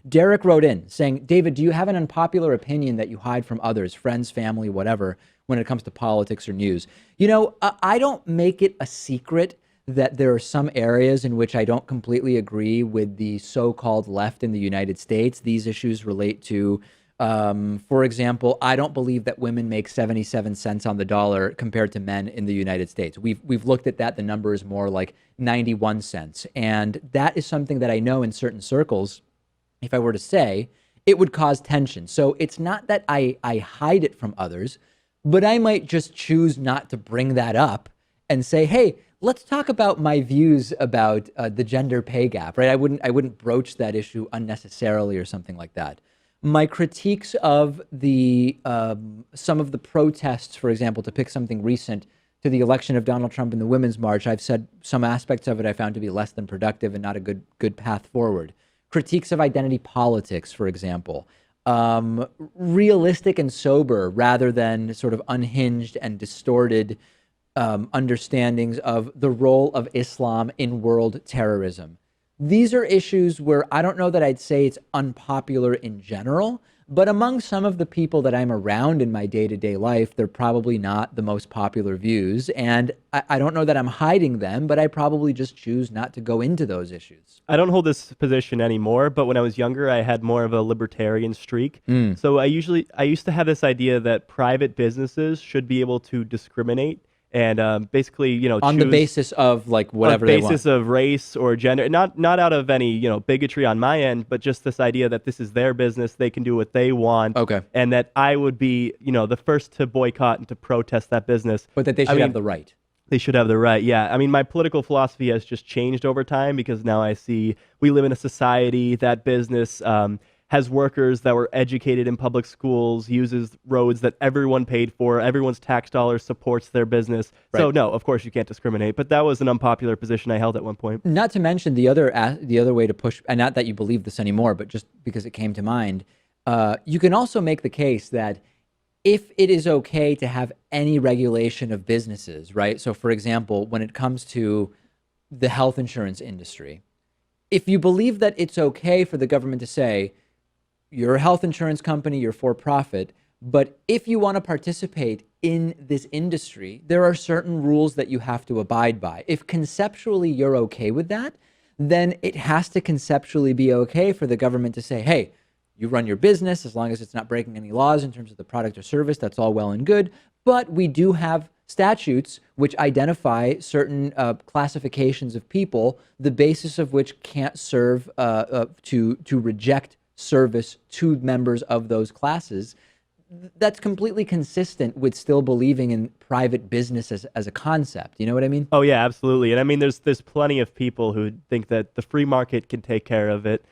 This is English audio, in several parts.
Derek wrote in saying, David, do you have an unpopular opinion that you hide from others, friends, family, whatever, when it comes to politics or news? I don't make it a secret that there are some areas in which I don't completely agree with the so-called left in the United States. These issues relate to, for example, I don't believe that women make 77 cents on the dollar compared to men in the United States. We've looked at that. The number is more like 91 cents. And that is something that I know in certain circles, if I were to say, it would cause tension. So it's not that I hide it from others, but I might just choose not to bring that up and say, hey, let's talk about my views about the gender pay gap, right? I wouldn't broach that issue unnecessarily or something like that. My critiques of the some of the protests, for example, to pick something recent, to the election of Donald Trump and the Women's March, I've said some aspects of it I found to be less than productive and not a good path forward. Critiques of identity politics, for example, realistic and sober rather than sort of unhinged and distorted understandings of the role of Islam in world terrorism. These are issues where I don't know that I'd say it's unpopular in general, but among some of the people that I'm around in my day-to-day life, they're probably not the most popular views. And I don't know that I'm hiding them, but I probably just choose not to go into those issues. I don't hold this position anymore, but when I was younger, I had more of a libertarian streak. So I used to have this idea that private businesses should be able to discriminate and basically, On the basis of like whatever they want. On the basis of race or gender, not out of any, bigotry on my end, but just this idea that this is their business, they can do what they want. Okay. And that I would be, the first to boycott and to protest that business. But that they should have the right. They should have the right, yeah. I mean, my political philosophy has just changed over time because now I see we live in a society that business has workers that were educated in public schools, uses roads that everyone paid for, everyone's tax dollars supports their business. Right. So no, of course you can't discriminate, but that was an unpopular position I held at one point. Not to mention the other way to push, and not that you believe this anymore, but just because it came to mind, you can also make the case that if it is okay to have any regulation of businesses, right? So for example, when it comes to the health insurance industry, if you believe that it's okay for the government to say, you're a health insurance company, you're for profit, but if you want to participate in this industry, there are certain rules that you have to abide by. If conceptually you're okay with that, then it has to conceptually be okay for the government to say, hey, you run your business as long as it's not breaking any laws in terms of the product or service, that's all well and good. But we do have statutes which identify certain classifications of people, the basis of which can't serve to reject service to members of those classes. That's completely consistent with still believing in private business as a concept. You know what I mean? Oh yeah, absolutely. And I mean, there's plenty of people who think that the free market can take care of it.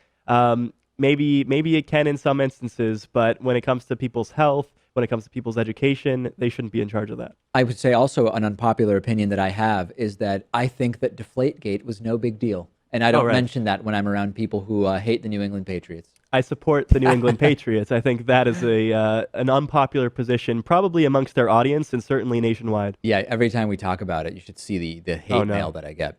Maybe it can in some instances, but when it comes to people's health, when it comes to people's education, they shouldn't be in charge of that. I would say also an unpopular opinion that I have is that I think that Deflategate was no big deal. And I don't mention that when I'm around people who hate the New England Patriots. I support the New England Patriots. I think that is an unpopular position, probably amongst their audience and certainly nationwide. Yeah, every time we talk about it, you should see the hate mail that I get.